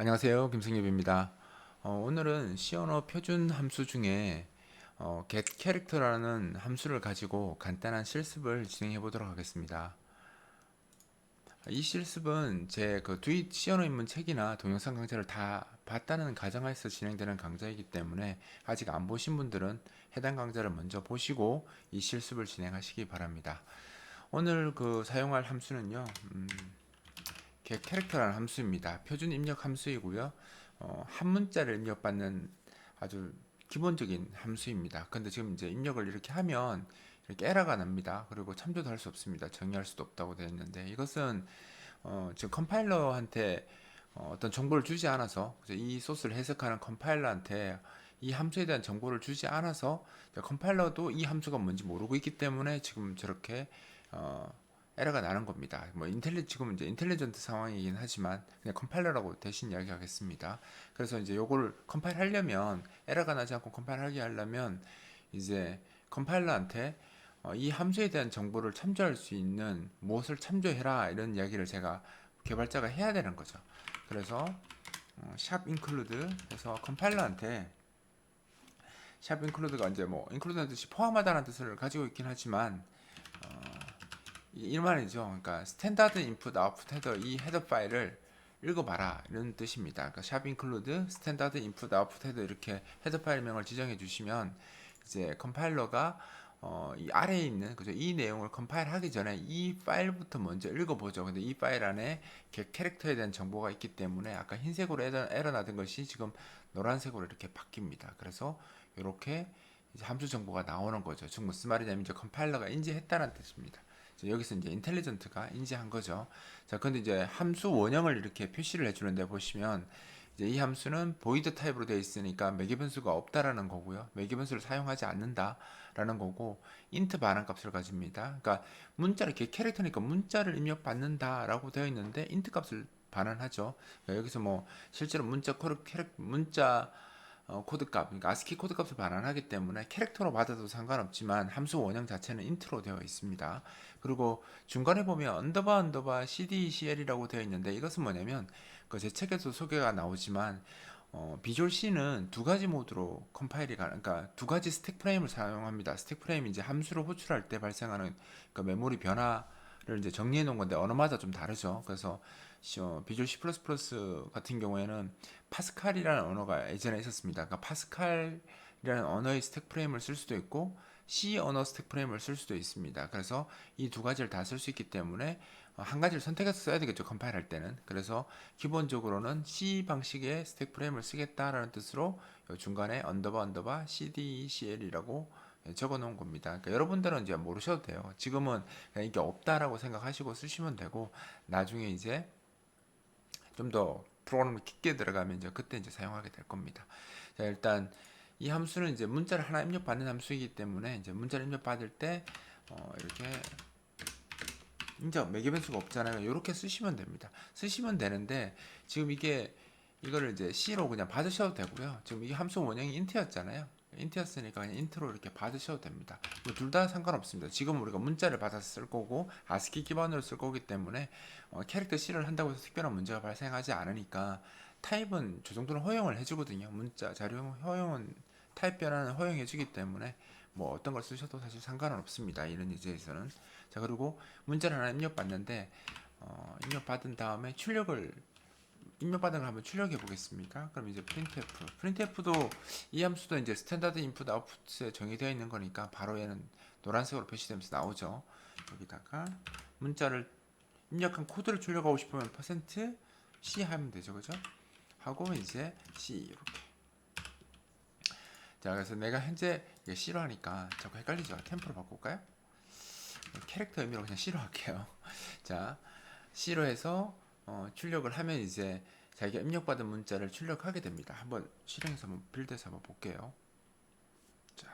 안녕하세요. 김승엽입니다. 오늘은 C 언어 표준 함수 중에 getCharacter라는 함수를 가지고 간단한 실습을 진행해 보도록 하겠습니다. 이 실습은 제 그 C 언어 입문 책이나 동영상 강좌를 다 봤다는 가정하에서 진행되는 강좌이기 때문에 아직 안 보신 분들은 해당 강좌를 먼저 보시고 이 실습을 진행하시기 바랍니다. 오늘 사용할 함수는요. getCharacter라는 함수입니다. 표준 입력 함수이고요. 한 문자를 입력받는 아주 기본적인 함수입니다. 근데 지금 이제 입력을 이렇게 하면 이렇게 에러가 납니다. 그리고 참조도 할 수 없습니다. 정의할 수도 없다고 되어 있는데 이것은 지금 컴파일러한테 어떤 정보를 주지 않아서 이 소스를 해석하는 컴파일러한테 이 함수에 대한 정보를 주지 않아서 컴파일러도 이 함수가 뭔지 모르고 있기 때문에 지금 저렇게 어, 에러가 나는 겁니다. 지금 이제 인텔리전트 상황이긴 하지만 그냥 컴파일러라고 대신 이야기하겠습니다. 그래서 이제 요거를 컴파일 하려면 에러가 나지 않고 컴파일 하게 하려면 이제 컴파일러한테 이 함수에 대한 정보를 참조할 수 있는 무엇을 참조해라 이런 이야기를 제가 개발자가 해야 되는 거죠. 그래서 샵 include 해서 컴파일러한테 샵 include가 이제 뭐 include라는 뜻이 포함하다는 뜻을 가지고 있긴 하지만 이 말이죠. 그러니까 스탠다드 인풋 아웃풋 헤더 이 헤더 파일을 읽어봐라 이런 뜻입니다. 그러니까 샵 include 스탠다드 인풋 아웃풋 헤더 이렇게 헤더 파일명을 지정해 주시면 이제 컴파일러가 이 아래에 있는 그죠 이 내용을 컴파일하기 전에 이 파일부터 먼저 읽어보죠. 근데 이 파일 안에 캐릭터에 대한 정보가 있기 때문에 아까 흰색으로 에러 나던 것이 지금 노란색으로 이렇게 바뀝니다. 그래서 이렇게 이제 함수 정보가 나오는 거죠. 즉 무슨 말이냐면 이제 컴파일러가 인지했다는 뜻입니다. 여기서 이제 인텔리전트가 인지한 거죠. 자, 근데 이제 함수 원형을 이렇게 표시를 해주는데 보시면 이제 이 함수는 void 타입으로 되어 있으니까 매개 변수가 없다라는 거고요. 매개 변수를 사용하지 않는다라는 거고 int 반환값을 가집니다. 그러니까 문자를 이렇게 캐릭터니까 문자를 입력받는다라고 되어 있는데 int 값을 반환하죠. 그러니까 여기서 뭐 실제로 문자 코드 값, 그러니까 아스키 코드 값을 반환하기 때문에 캐릭터로 받아도 상관없지만 함수 원형 자체는 인트로 되어 있습니다. 그리고 중간에 보면 언더바 CDCL이라고 되어 있는데 이것은 뭐냐면 제 책에도 소개가 나오지만 비주얼 C는 두 가지 모드로 컴파일이 그러니까 두 가지 스택 프레임을 사용합니다. 스택 프레임이 이제 함수를 호출할 때 발생하는 그러니까 메모리 변화를 이제 정리해 놓은 건데 언어마다 좀 다르죠. 그래서 비주얼 C++ 같은 경우에는 파스칼이라는 언어가 예전에 있었습니다. 그러니까 파스칼이라는 언어의 스택 프레임을 쓸 수도 있고 C 언어 스택 프레임을 쓸 수도 있습니다. 그래서 이 두 가지를 다 쓸 수 있기 때문에 한 가지를 선택해서 써야 되겠죠. 컴파일할 때는. 그래서 기본적으로는 C 방식의 스택 프레임을 쓰겠다라는 뜻으로 중간에 언더바 CDCL이라고 적어 놓은 겁니다. 그러니까 여러분들은 이제 모르셔도 돼요. 지금은 그냥 이게 없다라고 생각하시고 쓰시면 되고 나중에 이제 좀 더 프로그램을 깊게 들어가면 이제 그때 이제 사용하게 될 겁니다. 자, 일단 이 함수는 이제 문자를 하나 입력받는 함수이기 때문에 이제 문자를 입력받을 때 이렇게 인정 매개 변수가 없잖아요. 이렇게 쓰시면 됩니다. 쓰시면 되는데 지금 이거를 이제 C로 그냥 받으셔도 되고요. 지금 이 함수 원형이 int였잖아요. int였으니까 그냥 int로 이렇게 받으셔도 됩니다. 뭐 둘 다 상관없습니다. 지금 우리가 문자를 받아서 쓸 거고 ASCII 기반으로 쓸 거기 때문에 캐릭터 C를 한다고 해서 특별한 문제가 발생하지 않으니까 타입은 저 정도는 허용을 해주거든요. 문자 자료 허용은 타입 변화는 허용해주기 때문에 뭐 어떤 걸 쓰셔도 사실 상관은 없습니다. 이런 예제에서는. 자, 그리고 문자를 하나 입력받는데 입력받은 다음에 입력받은 걸 한번 출력해 보겠습니까? 그럼 이제 printf도 이 함수도 이제 스탠다드 인풋 아웃풋에 정의되어 있는 거니까 바로 얘는 노란색으로 표시되면서 나오죠. 여기다가 문자를 입력한 코드를 출력하고 싶으면 %C 하면 되죠, 그죠? 하고 이제 C 이렇게. 자, 그래서 내가 현재 이게 C로 하니까 자꾸 헷갈리죠. 템포로 바꿀까요? 캐릭터 의미로 그냥 C로 할게요. 자, C로 해서 출력을 하면 이제 자기가 입력받은 문자를 출력하게 됩니다. 한번 실행해서 한번 빌드해서 한번 볼게요. 자,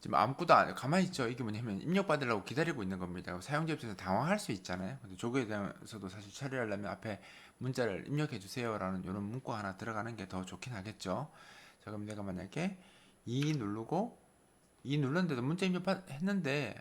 지금 아무것도 가만히 있죠. 이게 뭐냐면 입력받으려고 기다리고 있는 겁니다. 사용자 입장에서 당황할 수 있잖아요. 근데 저거에 대해서도 사실 처리하려면 앞에 문자를 입력해 주세요라는 이런 문구 하나 들어가는 게 더 좋긴 하겠죠. 자, 그럼 내가 만약에 이 누르고 이 눌렀는데도 문자 입력했는데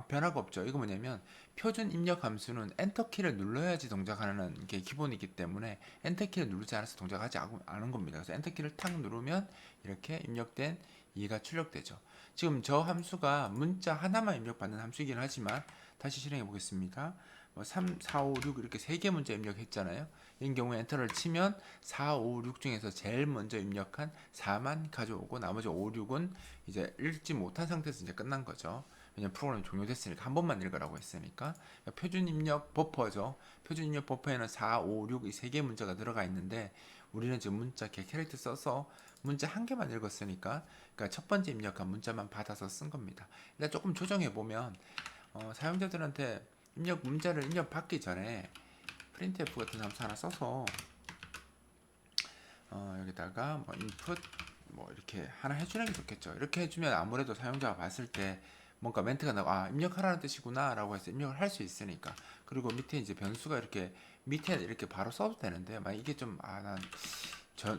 변화가 없죠. 이거 뭐냐면 표준 입력 함수는 엔터키를 눌러야지 동작하는 게 기본이기 때문에 엔터키를 누르지 않아서 동작하지 않은 겁니다. 그래서 엔터키를 탁 누르면 이렇게 입력된 2가 출력되죠. 지금 저 함수가 문자 하나만 입력받는 함수이긴 하지만 다시 실행해 보겠습니다. 3, 4, 5, 6 이렇게 3개 문자 입력했잖아요. 이런 경우에 엔터를 치면 4, 5, 6 중에서 제일 먼저 입력한 4만 가져오고 나머지 5, 6은 이제 읽지 못한 상태에서 이제 끝난 거죠. 왜냐면 프로그램이 종료됐으니까 한 번만 읽으라고 했으니까. 표준 입력 버퍼죠. 표준 입력 버퍼에는 4, 5, 6 이 3개 문자가 들어가 있는데 우리는 지금 문자 캐릭터 써서 문자 한 개만 읽었으니까 그러니까 첫 번째 입력한 문자만 받아서 쓴 겁니다. 일단 조금 조정해 보면 사용자들한테 문자를 입력 받기 전에 printf 같은 함수 하나 써서 여기다가 뭐 input 뭐 이렇게 하나 해주는 게 좋겠죠. 이렇게 해주면 아무래도 사용자가 봤을 때 뭔가 멘트가 나고 입력하라는 뜻이구나 라고 해서 입력을 할 수 있으니까. 그리고 밑에 이제 변수가 이렇게 밑에 이렇게 바로 써도 되는데 막 이게 좀 난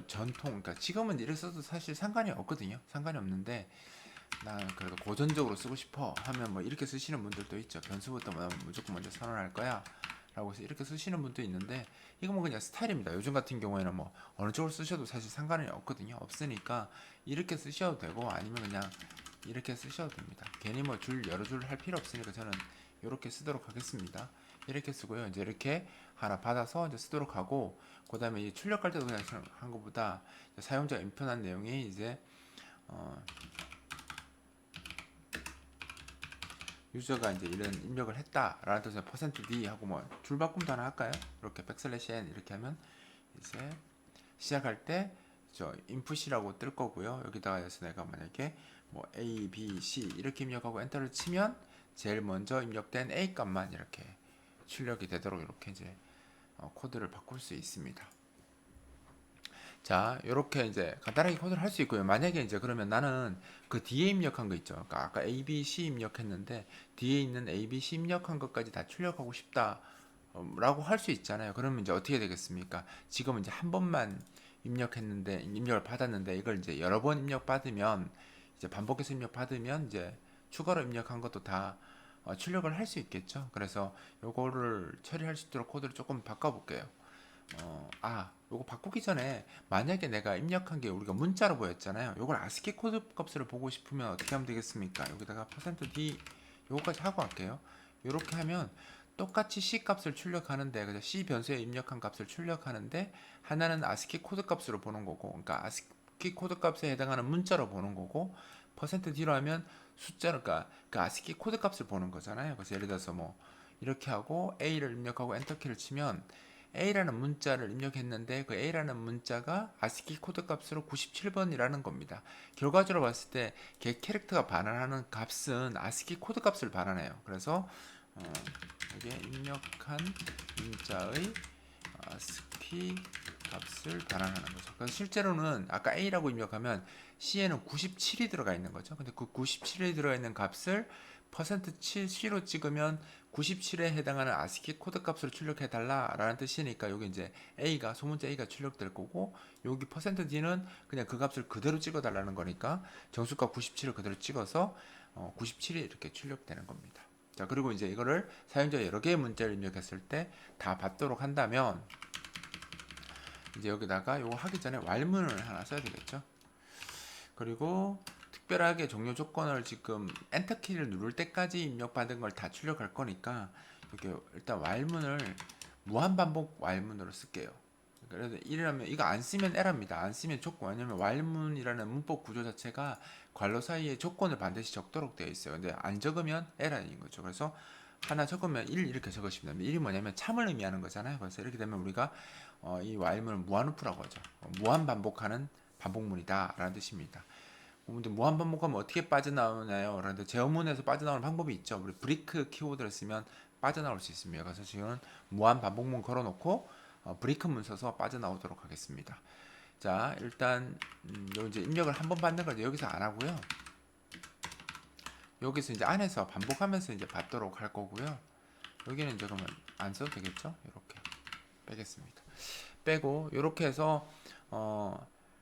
전통 그러니까 지금은 이렇게 써도 사실 상관이 없거든요. 상관이 없는데 난 그래도 고전적으로 쓰고 싶어 하면 뭐 이렇게 쓰시는 분들도 있죠. 변수부터 무조건 먼저 선언할 거야 라고 해서 이렇게 쓰시는 분도 있는데 이건 뭐 그냥 스타일입니다. 요즘 같은 경우에는 뭐 어느 쪽으로 쓰셔도 사실 상관이 없거든요. 없으니까 이렇게 쓰셔도 되고 아니면 그냥 이렇게 쓰셔도 됩니다. 괜히 뭐 여러 줄 할 필요 없으니까 저는 이렇게 쓰도록 하겠습니다. 이렇게 쓰고요. 이제 이렇게 하나 받아서 이제 쓰도록 하고 그 다음에 출력할 때도 그냥 한 것보다 사용자가 인풋한 내용이 이제 유저가 이제 이런 입력을 했다라는 뜻의 %d 하고 뭐 줄바꿈도 하나 할까요? 이렇게 백슬래시 n 이렇게 하면 이제 시작할 때 저 인풋이라고 뜰 거고요. 여기다가 해서 내가 만약에 뭐 a, b, c 이렇게 입력하고 엔터를 치면 제일 먼저 입력된 a 값만 이렇게 출력이 되도록 이렇게 이제 코드를 바꿀 수 있습니다. 자, 이렇게 이제 간단하게 코드를 할 수 있고요. 만약에 이제 그러면 나는 그 뒤에 입력한 거 있죠. 그러니까 아까 A, B, C 입력했는데 뒤에 있는 A, B, C 입력한 것까지 다 출력하고 싶다. 라고 할 수 있잖아요. 그러면 이제 어떻게 되겠습니까? 지금 이제 한 번만 입력을 받았는데 이걸 이제 여러 번 입력 받으면 이제 반복해서 입력 받으면 이제 추가로 입력한 것도 다 출력을 할 수 있겠죠. 그래서 요거를 처리할 수 있도록 코드를 조금 바꿔볼게요. 요거 바꾸기 전에 만약에 내가 입력한 게 우리가 문자로 보였잖아요. 요걸 아스키 코드 값을 보고 싶으면 어떻게 하면 되겠습니까? 여기다가 %d 요거까지 하고 할게요. 요렇게 하면 똑같이 C 값을 출력하는데 그래서 C 변수에 입력한 값을 출력하는데 하나는 아스키 코드 값으로 보는 거고 그러니까 아스키 코드 값에 해당하는 문자로 보는 거고 %d로 하면 숫자로 그러니까 그 아스키 코드 값을 보는 거잖아요. 그래서 예를 들어서 뭐 이렇게 하고 A를 입력하고 엔터키를 치면 A라는 문자를 입력했는데 그 A라는 문자가 아스키 코드 값으로 97번이라는 겁니다. 결과적으로 봤을 때 개 캐릭터가 반환하는 값은 아스키 코드 값을 반환해요. 그래서 이게 입력한 문자의 아스키 값을 반환하는 거죠. 그래서 실제로는 아까 A라고 입력하면 C에는 97이 들어가 있는 거죠. 근데 그 97이 들어가 있는 값을 %C로 찍으면 97에 해당하는 아스키 코드 값으로 출력해 달라라는 뜻이니까 여기 이제 A가 소문자 A가 출력될 거고 여기 %D는 그냥 그 값을 그대로 찍어 달라는 거니까 정수값 97을 그대로 찍어서 97이 이렇게 출력되는 겁니다. 자, 그리고 이제 이거를 사용자 여러 개의 문자를 입력했을 때 다 받도록 한다면 이제 여기다가 이거 하기 전에 왈문을 하나 써야 되겠죠. 그리고 특별하게 종료 조건을 지금 엔터키를 누를 때까지 입력받은 걸 다 출력할 거니까 이렇게 일단 왈문을 무한반복 왈문으로 쓸게요. 그래서 이러면 이거 안 쓰면 에러입니다. 안 쓰면 조건. 왜냐면 왈문이라는 문법 구조 자체가 괄호 사이에 조건을 반드시 적도록 되어 있어요. 근데 안 적으면 에러인 거죠. 그래서 하나 적으면 1 이렇게 적으시면 됩니다. 1이 뭐냐면 참을 의미하는 거잖아요. 그래서 이렇게 되면 우리가 이 왈문을 무한루프라고 하죠. 무한 반복하는 반복문이다 라는 뜻입니다. 근데 무한 반복하면 어떻게 빠져나오나요? 그런데 제어문에서 빠져나오는 방법이 있죠. 우리 브레이크 키워드를 쓰면 빠져나올 수 있습니다. 그래서 지금 무한 반복문 걸어놓고 브레이크문 써서 빠져나오도록 하겠습니다. 자, 일단 요 이제 입력을 한 번 받는 걸 여기서 안 하고요. 여기서 이제 안에서 반복하면서 이제 받도록 할 거고요. 여기는 이제 그러면 안 써도 되겠죠? 이렇게 빼겠습니다. 빼고 이렇게 해서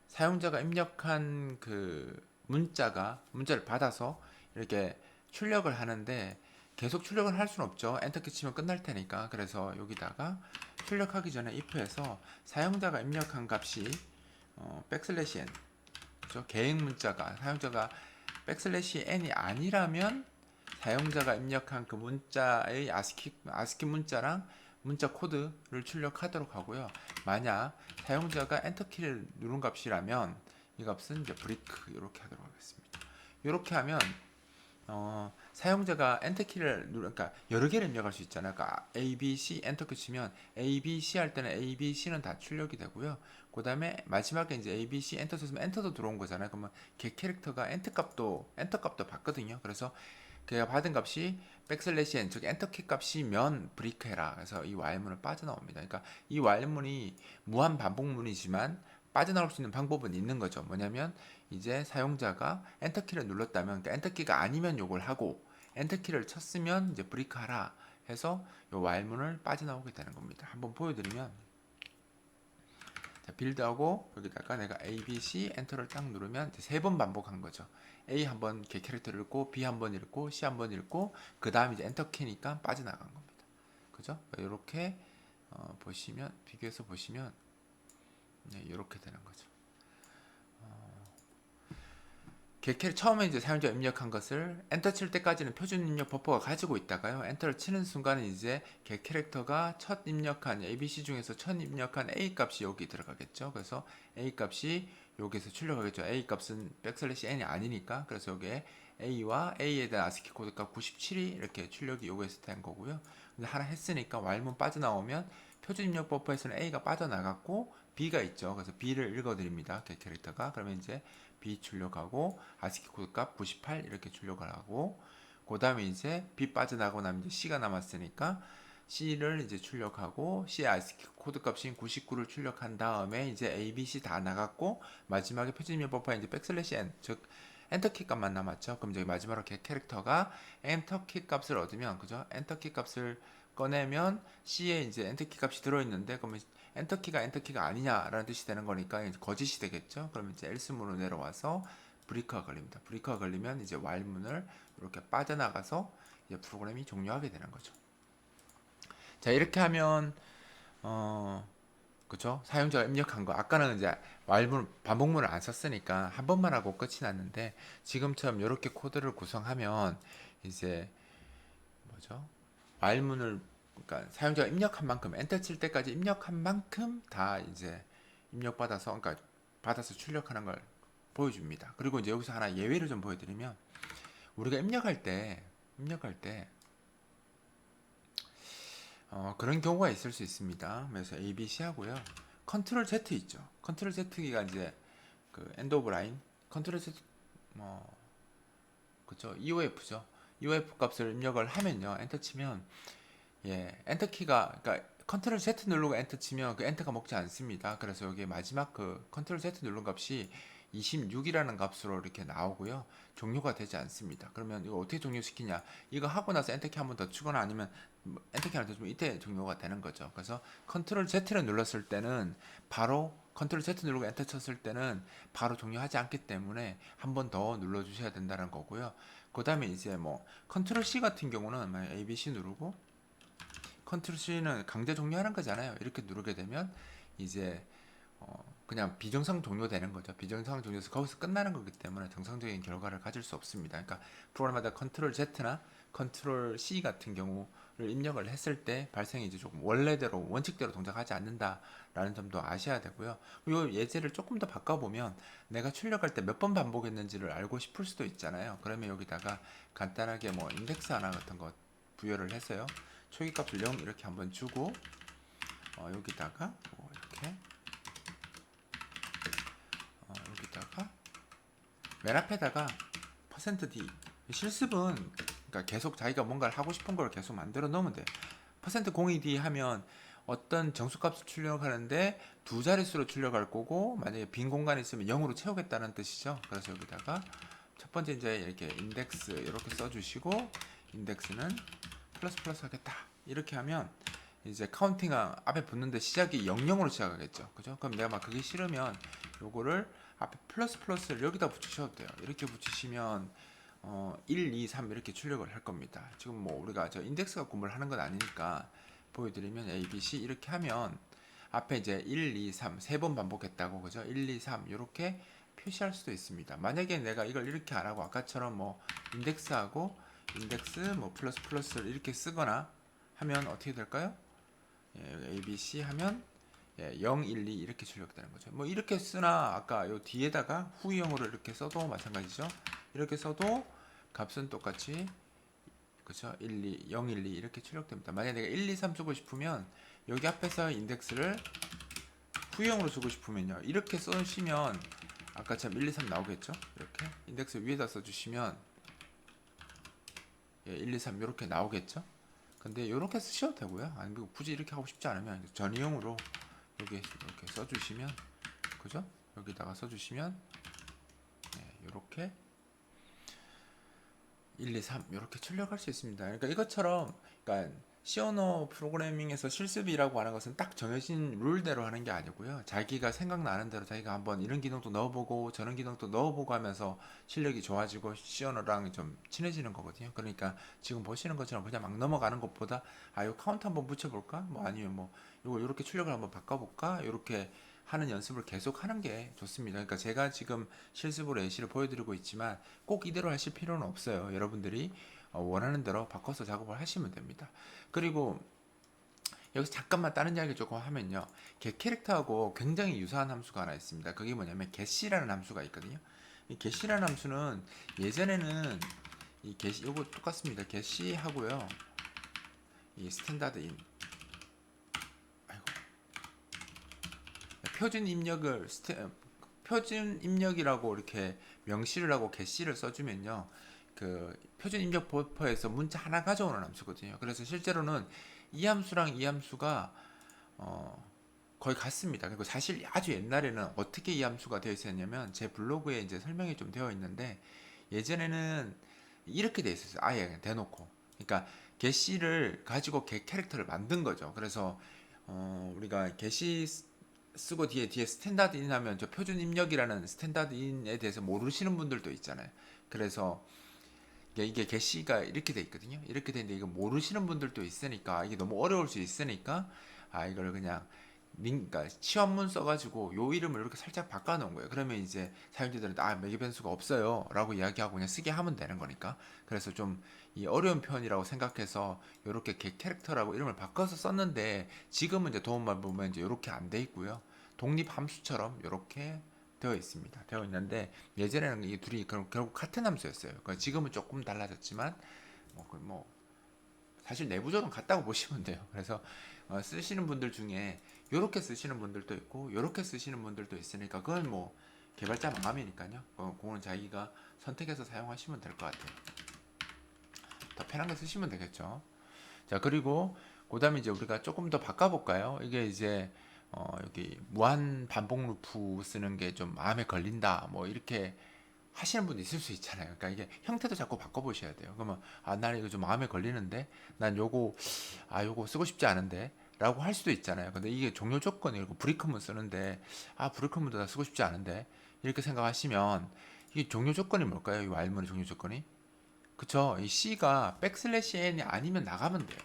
사용자가 입력한 그 문자를 받아서 이렇게 출력을 하는데 계속 출력을 할 수는 없죠. 엔터키 치면 끝날 테니까. 그래서 여기다가 출력하기 전에 if에서 사용자가 입력한 값이 백슬래시 n, 그죠? 계획 문자가 사용자가 백슬래시 n이 아니라면 사용자가 입력한 그 문자의 아스키 문자랑 문자 코드를 출력하도록 하고요. 만약 사용자가 엔터키를 누른 값이라면 이 값은 이제 브레이크 이렇게 하도록 하겠습니다. 이렇게 하면 사용자가 엔터키를 그러니까 여러 개를 입력할 수 있잖아요. 그러니까 A, B, C 엔터키 치면 A, B, C 할 때는 A, B, C는 다 출력이 되고요. 그 다음에 마지막에 이제 A, B, C 엔터 쳤으면 엔터도 들어온 거잖아요. 그러면 걔 캐릭터가 엔터 값도 받거든요. 그래서 걔가 받은 값이 백슬래시 n 즉 엔터키 값이면 브레이크 해라. 그래서 이 while문을 빠져나옵니다. 그러니까 이 while문이 무한 반복문이지만 빠져나올 수 있는 방법은 있는 거죠. 뭐냐면 이제 사용자가 엔터키를 눌렀다면 그러니까 엔터키가 아니면 요걸 하고 엔터키를 쳤으면 이제 브레이크 하라 해서 요 while문을 빠져나오게 되는 겁니다. 한번 보여드리면 자, 빌드하고 여기다가 내가 A, B, C 엔터를 딱 누르면 세 번 반복한 거죠. A 한번 개 캐릭터를 읽고 B 한번 읽고 C 한번 읽고 그 다음 이제 엔터 키니까 빠져나간 겁니다. 그죠? 이렇게 보시면 비교해서 보시면 네, 이렇게 되는 거죠. 개캐 처음에 이제 사용자 입력한 것을 엔터 칠 때까지는 표준 입력 버퍼가 가지고 있다가요. 엔터를 치는 순간은 이제 개 캐릭터가 첫 입력한 ABC 중에서 첫 입력한 A 값이 여기 들어가겠죠. 그래서 A 값이 여기서 출력하겠죠. A 값은 백슬래시 n이 아니니까. 그래서 여기에 A와 A에 대한 아스키 코드 값 97이 이렇게 출력이 요구해서 된 거고요. 근데 하나 했으니까 while문 빠져나오면 표준 입력 버퍼에서는 A가 빠져나갔고 B가 있죠. 그래서 B를 읽어드립니다. 개 캐릭터가. 그러면 이제 B 출력하고 아스키 코드 값 98 이렇게 출력을 하고 그 다음에 이제 B 빠져나가고 나면 이제 C가 남았으니까 C를 이제 출력하고 C의 아스키 코드 값인 99를 출력한 다음에 이제 A, B, C 다 나갔고 마지막에 표준 입력 버퍼에 이제 백슬래시 n 즉 엔터키 값만 남았죠. 그럼 이제 마지막으로 캐릭터가 엔터키 값을 얻으면 그죠? 엔터키 값을 꺼내면 C에 이제 엔터키 값이 들어있는데 그러면 엔터키가 아니냐라는 뜻이 되는 거니까 이제 거짓이 되겠죠. 그러면 이제 else문으로 내려와서 브레이크가 걸립니다. 브레이크가 걸리면 이제 while문을 이렇게 빠져나가서 이제 프로그램이 종료하게 되는 거죠. 자 이렇게 하면 그죠? 사용자가 입력한 거 아까는 이제 while문 반복문을 안 썼으니까 한 번만 하고 끝이 났는데 지금처럼 이렇게 코드를 구성하면 이제 뭐죠? while문을 그러니까 사용자가 입력한 만큼 엔터 칠 때까지 입력한 만큼 다 이제 입력받아서 그러니까 받아서 출력하는 걸 보여줍니다. 그리고 이제 여기서 하나 예외를 좀 보여드리면 우리가 입력할 때 그런 경우가 있을 수 있습니다. 그래서 A, B, C 하고요. 컨트롤 Z 있죠. 컨트롤 Z가 이제 그 엔드 오브 라인 컨트롤 Z 그죠? EOF죠. EOF 값을 입력을 하면요. 엔터 치면 엔터 키가 그러니까 컨트롤 Z 누르고 엔터 치면 그 엔터가 먹지 않습니다. 그래서 여기 마지막 그 컨트롤 Z 누른 값이 26이라는 값으로 이렇게 나오고요. 종료가 되지 않습니다. 그러면 이거 어떻게 종료시키냐? 이거 하고 나서 엔터키 한 번 더 치거나 아니면 엔터키 하나 더 주면 이때 종료가 되는 거죠. 그래서 컨트롤 Z를 눌렀을 때는 바로 컨트롤 Z 누르고 엔터 쳤을 때는 바로 종료하지 않기 때문에 한 번 더 눌러 주셔야 된다는 거고요. 그다음에 이제 뭐 컨트롤 C 같은 경우는 A, B, C 누르고 컨트롤 C는 강제 종료하는 거잖아요. 이렇게 누르게 되면 이제 그냥 비정상 종료되는 거죠. 비정상 종료해서 거기서 끝나는 거기 때문에 정상적인 결과를 가질 수 없습니다. 그러니까 프로그램마다 컨트롤 Z나 컨트롤 C 같은 경우를 입력을 했을 때 발생이 이제 조금 원래대로 원칙대로 동작하지 않는다라는 점도 아셔야 되고요. 이 예제를 조금 더 바꿔보면 내가 출력할 때 몇 번 반복했는지를 알고 싶을 수도 있잖아요. 그러면 여기다가 간단하게 뭐 인덱스 하나 같은 거 부여를 해서요. 초기값을 0 이렇게 한번 주고 여기다가 뭐 이렇게 여기다가 맨 앞에다가 %d 실습은 그러니까 계속 자기가 뭔가를 하고 싶은 걸 계속 만들어 놓으면 돼요. %02d 하면 어떤 정수값을 출력하는데 두 자릿수로 출력할 거고 만약에 빈 공간이 있으면 0으로 채우겠다는 뜻이죠. 그래서 여기다가 첫 번째 이제 이렇게 인덱스 이렇게 써주시고 인덱스는 플러스 하겠다 이렇게 하면 이제 카운팅 앞에 붙는데 시작이 00으로 시작하겠죠. 그죠? 그럼 내가 막 그게 싫으면 요거를 앞에 플러스를 여기다 붙이셔도 돼요. 이렇게 붙이시면 1, 2, 3 이렇게 출력을 할 겁니다. 지금 뭐 우리가 저 인덱스 갖고 뭘 하는 건 아니니까 보여드리면 A, B, C 이렇게 하면 앞에 이제 1, 2, 3 세 번 반복했다고 그죠? 1, 2, 3 이렇게 표시할 수도 있습니다. 만약에 내가 이걸 이렇게 안 하고 아까처럼 뭐 인덱스하고 인덱스 뭐 플러스 플러스를 이렇게 쓰거나 하면 어떻게 될까요? 예, A, B, C 하면 0, 1, 2 이렇게 출력되는 거죠. 뭐 이렇게 쓰나 아까 요 뒤에다가 후형으로 이렇게 써도 마찬가지죠. 이렇게 써도 값은 똑같이 그죠? 1, 2, 0, 1, 2 이렇게 출력됩니다. 만약에 내가 1, 2, 3 쓰고 싶으면 여기 앞에서 인덱스를 후형으로 쓰고 싶으면요. 이렇게 써주시면 아까처럼 1, 2, 3 나오겠죠? 이렇게 인덱스 위에다 써주시면 1, 2, 3 이렇게 나오겠죠? 근데 이렇게 쓰셔도 되고요. 아니면 굳이 이렇게 하고 싶지 않으면 전이용으로 여기 이렇게 써주시면 그죠? 여기다가 써주시면 이렇게 1, 2, 3 이렇게 출력할 수 있습니다. 그러니까 이것처럼 그러니까 C 언어 프로그래밍에서 실습이라고 하는 것은 딱 정해진 룰대로 하는 게 아니고요. 자기가 생각나는 대로 자기가 한번 이런 기능도 넣어보고 저런 기능도 넣어보고 하면서 실력이 좋아지고 C 언어랑 좀 친해지는 거거든요. 그러니까 지금 보시는 것처럼 그냥 막 넘어가는 것보다 아, 요 카운트 한번 붙여볼까? 뭐 아니면 뭐 요거 이렇게 출력을 한번 바꿔볼까? 이렇게 하는 연습을 계속 하는 게 좋습니다. 그러니까 제가 지금 실습으로 예시를 보여드리고 있지만 꼭 이대로 하실 필요는 없어요. 여러분들이 원하는 대로 바꿔서 작업을 하시면 됩니다. 그리고 여기서 잠깐만 다른 이야기 조금 하면요. get 캐릭터하고 굉장히 유사한 함수가 하나 있습니다. 그게 뭐냐면 get이라는 함수가 있거든요. 이 get이라는 함수는 예전에는 이 get 요거 똑같습니다. get이 하고요. 이 스탠다드 인 표준 입력이라고 이렇게 명시를 하고 get를 써주면요. 그 표준 입력 버퍼에서 문자 하나 가져오는 함수거든요. 그래서 실제로는 이 함수랑 이 함수가 거의 같습니다. 그리고 사실 아주 옛날에는 어떻게 이 함수가 되어 있었냐면 제 블로그에 이제 설명이 좀 되어 있는데 예전에는 이렇게 되어 있었어요. 아예 그냥 대놓고. 그러니까 get를 가지고 get 캐릭터를 만든 거죠. 그래서 우리가 get이 쓰고 뒤에 스탠다드 인 하면 저 표준 입력이라는 스탠다드 인에 대해서 모르시는 분들도 있잖아요. 그래서 이게 게시가 이렇게 돼 있거든요. 이렇게 되는데 이거 모르시는 분들도 있으니까 이게 너무 어려울 수 있으니까 아 이걸 그냥 그러니까 시험문 써가지고 요 이름을 이렇게 살짝 바꿔놓은 거예요. 그러면 이제 사용자들은 아 매개 변수가 없어요라고 이야기하고 그냥 쓰게 하면 되는 거니까. 그래서 좀 이 어려운 표현이라고 생각해서 이렇게 캐릭터라고 이름을 바꿔서 썼는데 지금은 이제 도움만 보면 이제 이렇게 안 돼 있고요. 독립 함수처럼 이렇게 되어 있습니다. 되어 있는데 예전에는 이 둘이 결국 같은 함수였어요. 그러니까 지금은 조금 달라졌지만 뭐 사실 내부적으로 같다고 보시면 돼요. 그래서 쓰시는 분들 중에 이렇게 쓰시는 분들도 있고 이렇게 쓰시는 분들도 있으니까 그건 뭐 개발자 마음이니까요. 그거는 자기가 선택해서 사용하시면 될 것 같아요. 더 편한 거 쓰시면 되겠죠. 자 그리고 그다음에 이제 우리가 조금 더 바꿔볼까요? 이게 이제 여기 무한 반복 루프 쓰는 게 좀 마음에 걸린다. 뭐 이렇게 하시는 분도 있을 수 있잖아요. 그러니까 이게 형태도 자꾸 바꿔보셔야 돼요. 그러면 아 나는 이거 좀 마음에 걸리는데 난 요거 쓰고 싶지 않은데 라고 할 수도 있잖아요. 근데 이게 종료 조건이고 브레이크문 쓰는데 아 브레이크문도 나 쓰고 싶지 않은데 이렇게 생각하시면 이게 종료 조건이 뭘까요? 이 while문의 종료 조건이 그쵸? 이 C가 백슬래시 n이 아니면 나가면 돼요.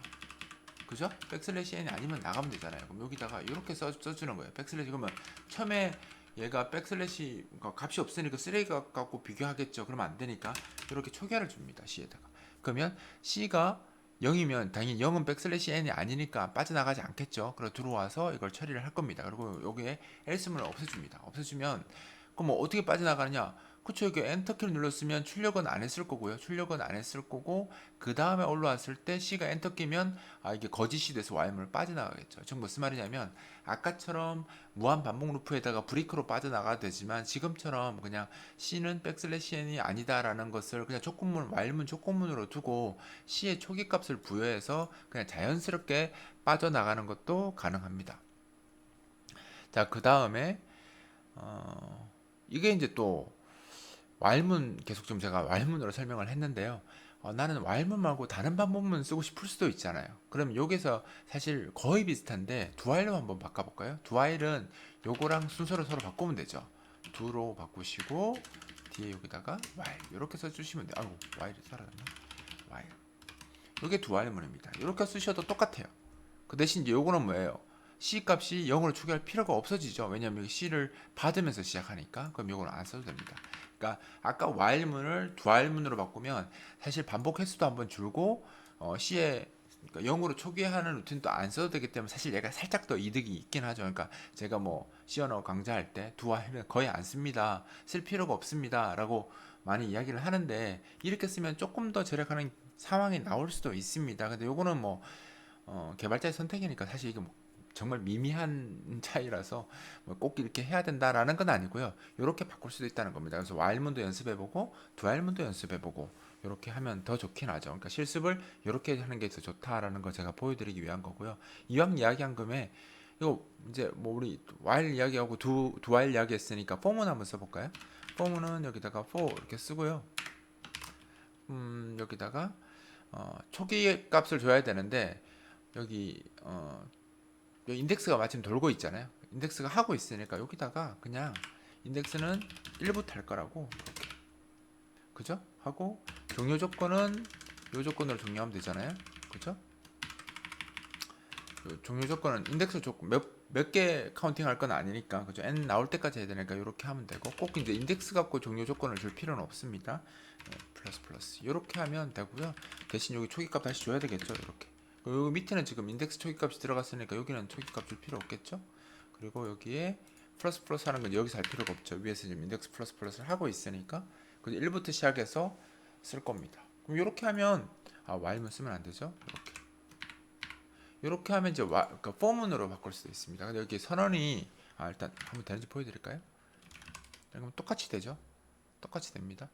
그죠? 백슬래시 n이 아니면 나가면 되잖아요. 그럼 여기다가 이렇게 써주는 거예요. 백슬래시 그러면 처음에 얘가 백슬래시 값이 없으니까 쓰레기 갖고 비교하겠죠. 그러면 안 되니까 이렇게 초기화를 줍니다. C에다가. 그러면 C가 0이면 당연히 0은 백슬래시 n이 아니니까 빠져나가지 않겠죠. 그리고 들어와서 이걸 처리를 할 겁니다. 그리고 여기에 else문을 없애줍니다. 없애주면 그럼 뭐 어떻게 빠져나가느냐? 그쵸, 이게 엔터키를 눌렀으면 출력은 안 했을 거고요. 출력은 안 했을 거고 그 다음에 올라왔을 때 C가 엔터 끼면 아 이게 거짓이 돼서 Y문을 빠져나가겠죠. 지금 무슨 말이냐면 아까처럼 무한 반복 루프에다가 브레이크로 빠져나가야 되지만 지금처럼 그냥 C는 백슬래시 n이 아니다라는 것을 그냥 조건문 Y문 조건문으로 두고 C의 초기 값을 부여해서 그냥 자연스럽게 빠져나가는 것도 가능합니다. 자, 그 다음에 이게 이제 또 왈문 계속 좀 제가 왈문으로 설명을 했는데요. 나는 왈문 말고 다른 방법문 쓰고 싶을 수도 있잖아요. 그럼 여기서 사실 거의 비슷한데 두와일로 한번 바꿔볼까요? 두와일은 요거랑 순서를 서로 바꾸면 되죠. 두로 바꾸시고 뒤에 여기다가 while 이렇게 써주시면 돼요. 아이고 while이 사라졌나? while 이게 두 while문입니다. 이렇게 쓰셔도 똑같아요. 그 대신 이제 요거는 뭐예요? C 값이 0으로 추계할 필요가 없어지죠. 왜냐면 여기 C를 받으면서 시작하니까. 그럼 요거는 안 써도 됩니다. 그러니까 아까 while문을 두 while문으로 바꾸면 사실 반복 횟수도 한번 줄고 C에 그러니까 0으로 초기화하는 루틴도 안 써도 되기 때문에 사실 얘가 살짝 더 이득이 있긴 하죠. 그러니까 제가 뭐 C 언어 강좌할 때 두 while은 거의 안 씁니다. 쓸 필요가 없습니다. 라고 많이 이야기를 하는데 이렇게 쓰면 조금 더 절약하는 상황이 나올 수도 있습니다. 근데 요거는 뭐 개발자의 선택이니까 사실 이게 뭐 정말 미미한 차이라서 뭐꼭 이렇게 해야 된다라는 건 아니고요. 이렇게 바꿀 수도 있다는 겁니다. 그래서 while문도 연습해보고 dual문도 연습해보고 이렇게 하면 더 좋긴 하죠. 그러니까 실습을 이렇게 하는 게 더 좋다라는 걸 제가 보여드리기 위한 거고요. 이왕 이야기한 김에 이거 이제 뭐 우리 while 이야기하고 dual 이야기했으니까 for문 한번 써볼까요? for문은 여기다가 for 이렇게 쓰고요. 여기다가 초기 값을 줘야 되는데 여기 인덱스가 마침 돌고 있잖아요. 인덱스가 하고 있으니까 여기다가 그냥 인덱스는 1부터 할 거라고 이렇게 그죠? 하고 종료 조건은 요 조건으로 종료하면 되잖아요. 그죠? 종료 조건은 인덱스 조건 몇 개 카운팅 할 건 아니니까 그죠? n 나올 때까지 해야 되니까 이렇게 하면 되고 꼭 이제 인덱스 갖고 종료 조건을 줄 필요는 없습니다. 플러스 이렇게 하면 되고요. 대신 여기 초기값 다시 줘야 되겠죠. 이렇게 여기 밑에는 지금 인덱스 초기값이 들어갔으니까 여기는 초기값 줄 필요 없겠죠. 그리고 여기에 플러스 하는 건 여기서 할 필요가 없죠. 위에서 지금 인덱스 플러스를 하고 있으니까 1부터 시작해서 쓸 겁니다. 그럼 이렇게 하면 while문 쓰면 안 되죠. 이렇게 하면 이제 그러니까 for문으로 바꿀 수도 있습니다. 근데 여기 선언이 일단 한번 되는지 보여드릴까요? 그럼 똑같이 되죠. 똑같이 됩니다.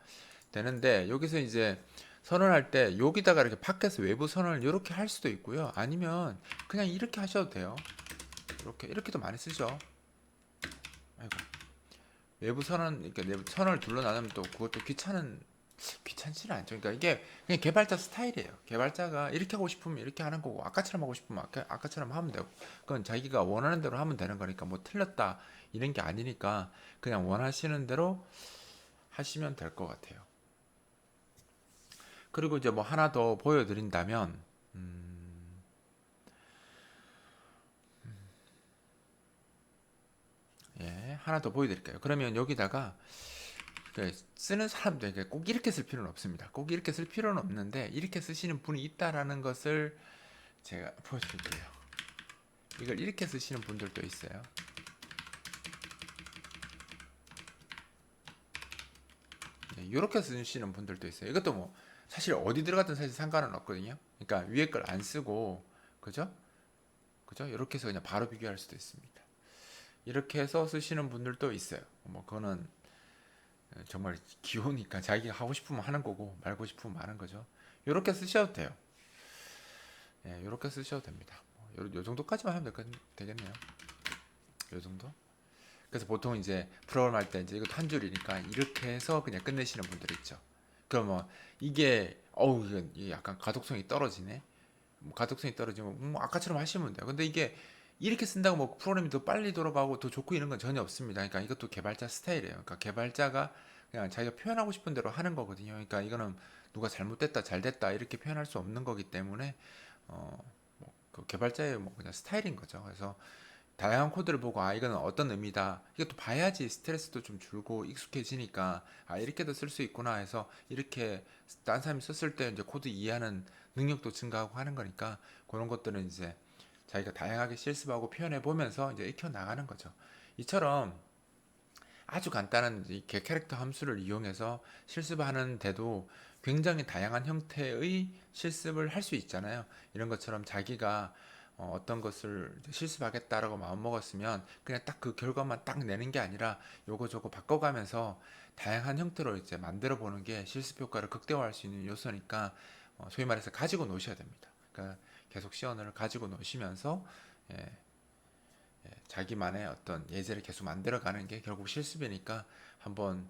되는데 여기서 이제 선언할 때 여기다가 이렇게 밖에서 외부 선언을 이렇게 할 수도 있고요. 아니면 그냥 이렇게 하셔도 돼요. 이렇게도 많이 쓰죠. 아이고. 외부 선언 이렇게 내부 선언을 둘러나누면 또 그것도 귀찮지는 않죠. 그러니까 이게 그냥 개발자 스타일이에요. 개발자가 이렇게 하고 싶으면 이렇게 하는 거고 아까처럼 하고 싶으면 아까처럼 하면 되고 그건 자기가 원하는 대로 하면 되는 거니까 뭐 틀렸다 이런 게 아니니까 그냥 원하시는 대로 하시면 될 것 같아요. 그리고 이제 뭐 하나 더 보여드린다면 예, 하나 더 보여드릴까요? 그러면 여기다가 쓰는 사람들에게 꼭 이렇게 쓸 필요는 없습니다. 꼭 이렇게 쓸 필요는 없는데 이렇게 쓰시는 분이 있다라는 것을 제가 보여드릴게요. 이걸 이렇게 쓰시는 분들도 있어요. 네, 이렇게 쓰시는 분들도 있어요. 이것도 뭐 사실 어디 들어갔든 사실 상관은 없거든요. 그러니까 위에 걸 안 쓰고 그죠? 그죠? 이렇게 해서 그냥 바로 비교할 수도 있습니다. 이렇게 해서 쓰시는 분들도 있어요. 뭐 그거는 정말 기호니까 자기가 하고 싶으면 하는 거고 말고 싶으면 마는 거죠. 이렇게 쓰셔도 돼요. 예, 이렇게 쓰셔도 됩니다. 요 정도까지만 하면 되겠네요. 요 정도. 그래서 보통 이제 프로그램 할 때 이제 이것도 한 줄이니까 이렇게 해서 그냥 끝내시는 분들 있죠. 그럼 뭐 이게 이게 약간 가독성이 떨어지네. 뭐 가독성이 떨어지면 아까처럼 하시면 돼요. 근데 이게 이렇게 쓴다고 뭐 프로그램이 더 빨리 돌아가고 더 좋고 이런 건 전혀 없습니다. 그러니까 이것도 개발자 스타일이에요. 그러니까 개발자가 그냥 자기가 표현하고 싶은 대로 하는 거거든요. 그러니까 이거는 누가 잘못됐다, 잘됐다 이렇게 표현할 수 없는 거기 때문에 그 개발자의 뭐 그냥 스타일인 거죠. 그래서 다양한 코드를 보고 이거는 어떤 의미다. 이것도 봐야지 스트레스도 좀 줄고 익숙해지니까 이렇게도 쓸 수 있구나 해서 이렇게 딴 사람이 썼을 때 이제 코드 이해하는 능력도 증가하고 하는 거니까 그런 것들은 이제 자기가 다양하게 실습하고 표현해 보면서 이제 익혀 나가는 거죠. 이처럼 아주 간단한 이 캐릭터 함수를 이용해서 실습하는데도 굉장히 다양한 형태의 실습을 할 수 있잖아요. 이런 것처럼 자기가 어떤 것을 실습하겠다라고 마음먹었으면 그냥 딱 그 결과만 딱 내는 게 아니라 요거 저거 바꿔가면서 다양한 형태로 이제 만들어 보는 게 실습 효과를 극대화할 수 있는 요소니까 소위 말해서 가지고 노셔야 됩니다. 그러니까 계속 시연을 가지고 노시면서 예, 자기만의 어떤 예제를 계속 만들어가는 게 결국 실습이니까 한번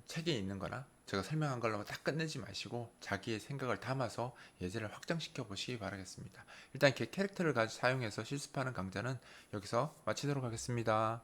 책에 있는 거나 제가 설명한 걸로만 딱 끝내지 마시고 자기의 생각을 담아서 예제를 확장시켜 보시기 바라겠습니다. 일단 이렇게 캐릭터를 사용해서 실습하는 강좌는 여기서 마치도록 하겠습니다.